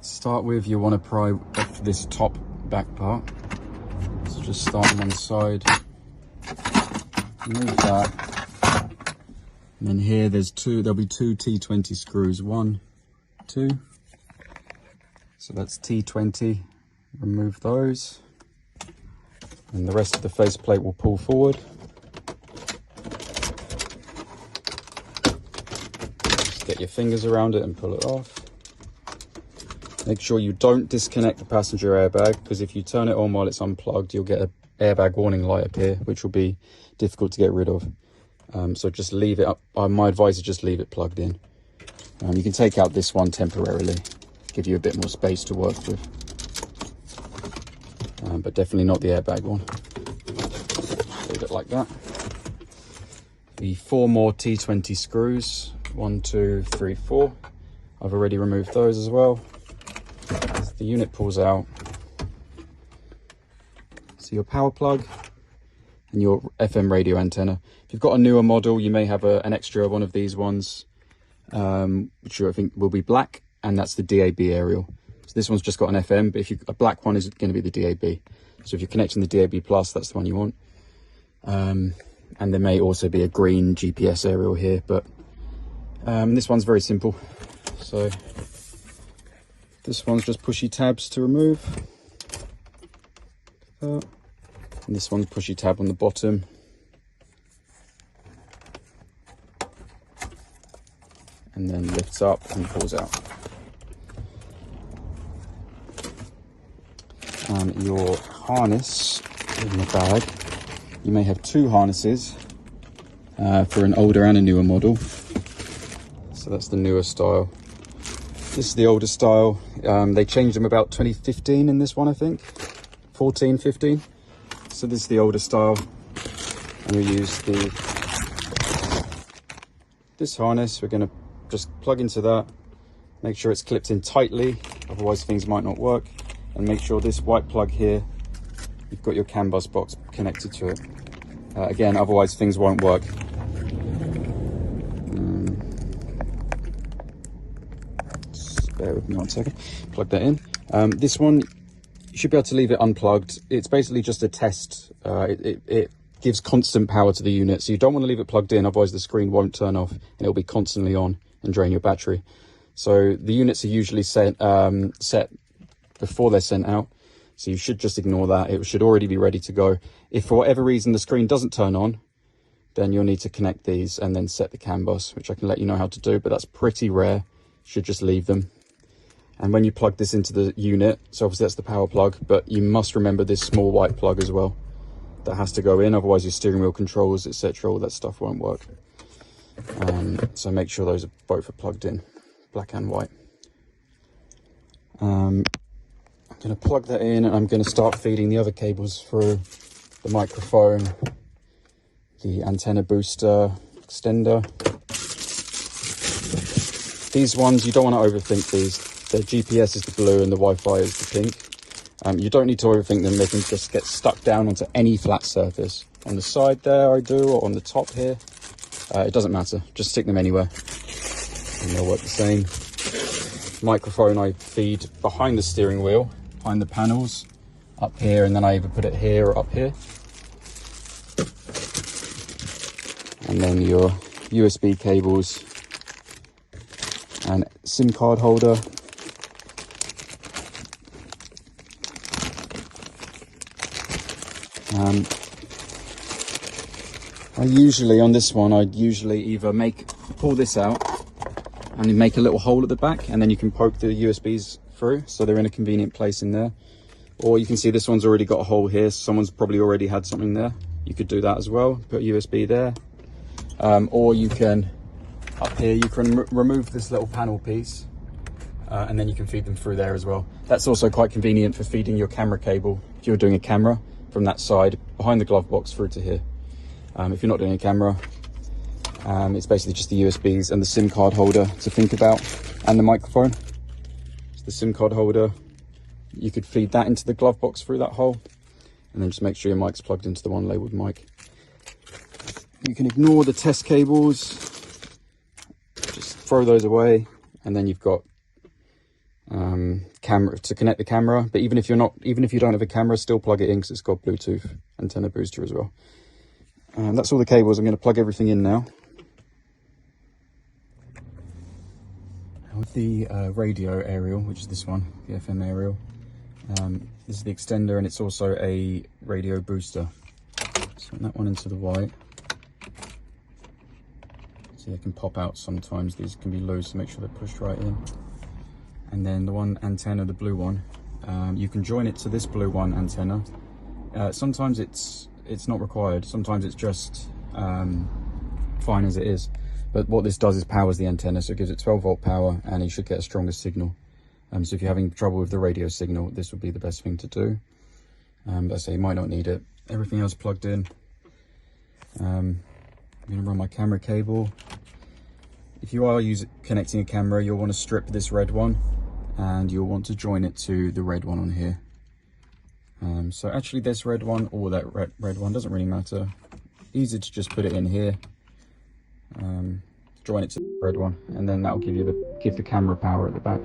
start with, you want to pry off this top back part. So just start on one side, remove that, and then here there'll be two T20 screws, 1, 2. So that's T20, remove those, and the rest of the faceplate will pull forward. Just get your fingers around it and pull it off. Make sure you don't disconnect the passenger airbag, because if you turn it on while it's unplugged, you'll get an airbag warning light appear, which will be difficult to get rid of. So just leave it up. My advice is just leave it plugged in. You can take out this one temporarily, give you a bit more space to work with, but definitely not the airbag one. Leave it like that. The 4 more T20 screws, 1, 2, 3, 4. I've already removed those as well. As the unit pulls out, so your power plug and your FM radio antenna. If you've got a newer model, you may have an extra one of these ones, which I think will be black, and that's the DAB aerial. So this one's just got an FM, but a black one is going to be the DAB. So if you're connecting the DAB plus, that's the one you want. And there may also be a green GPS aerial here, but this one's very simple. So this one's just pushy tabs to remove. And this one's pushy tab on the bottom. And then lifts up and pulls out. Your harness in the bag, you may have 2 harnesses for an older and a newer model. So that's the newer style. This is the older style. They changed them about 2015 in this one, I think. 14, 15. So this is the older style. And we use this harness. We're going to just plug into that. Make sure it's clipped in tightly, otherwise things might not work. And make sure this white plug here, you've got your CAN bus box connected to it. Again, otherwise things won't work. Just bear with me 1 second. Plug that in. This one, you should be able to leave it unplugged. It's basically just a test. It gives constant power to the unit, so you don't want to leave it plugged in, otherwise the screen won't turn off and it'll be constantly on and drain your battery. So the units are usually set before they're sent out, so you should just ignore that. It should already be ready to go. If for whatever reason the screen doesn't turn on, then you'll need to connect these and then set the CAN bus, which I can let you know how to do, but that's pretty rare. You should just leave them. And when you plug this into the unit, so obviously that's the power plug, but you must remember this small white plug as well. That has to go in, otherwise your steering wheel controls, etc., all that stuff won't work. So make sure those are both plugged in, black and white. I'm going to plug that in, and I'm going to start feeding the other cables through: the microphone, the antenna booster, extender. These ones, you don't want to overthink these. The GPS is the blue and the Wi-Fi is the pink. You don't need to overthink them. They can just get stuck down onto any flat surface. On the side there I do, or on the top here. It doesn't matter. Just stick them anywhere and they'll work the same. Microphone I feed behind the steering wheel, behind the panels, up here, and then I either put it here or up here. And then your USB cables and SIM card holder. I usually, on this one, I'd usually either pull this out and make a little hole at the back, and then you can poke the USBs through, so they're in a convenient place in there. Or you can see this one's already got a hole here, so someone's probably already had something there. You could do that as well, put a USB there. Or you can, up here, you can remove this little panel piece, and then you can feed them through there as well. That's also quite convenient for feeding your camera cable, if you're doing a camera, from that side, behind the glove box, through to here. If you're not doing a camera, it's basically just the USBs and the SIM card holder to think about, and the microphone. So the SIM card holder, you could feed that into the glove box through that hole, and then just make sure your mic's plugged into the one labeled mic. You can ignore the test cables, just throw those away, and then you've got camera to connect the camera. But even if you don't have a camera, still plug it in because it's got Bluetooth antenna booster as well. That's all the cables. I'm going to plug everything in now. With the radio aerial, which is this one, the FM aerial, this is the extender, and it's also a radio booster. So that one into the white. See, they can pop out sometimes. These can be loose, so make sure they're pushed right in. And then the one antenna, the blue one, you can join it to this blue one antenna. Sometimes it's not required. Sometimes it's just fine as it is. But what this does is powers the antenna, so it gives it 12-volt power, and you should get a stronger signal. So if you're having trouble with the radio signal, this would be the best thing to do. But I say you might not need it. Everything else plugged in. I'm going to run my camera cable. If you are connecting a camera, you'll want to strip this red one, and you'll want to join it to the red one on here. So actually this red one or that red one, doesn't really matter. Easy to just put it in here. Join it to the red one, and then that will give the camera power at the back.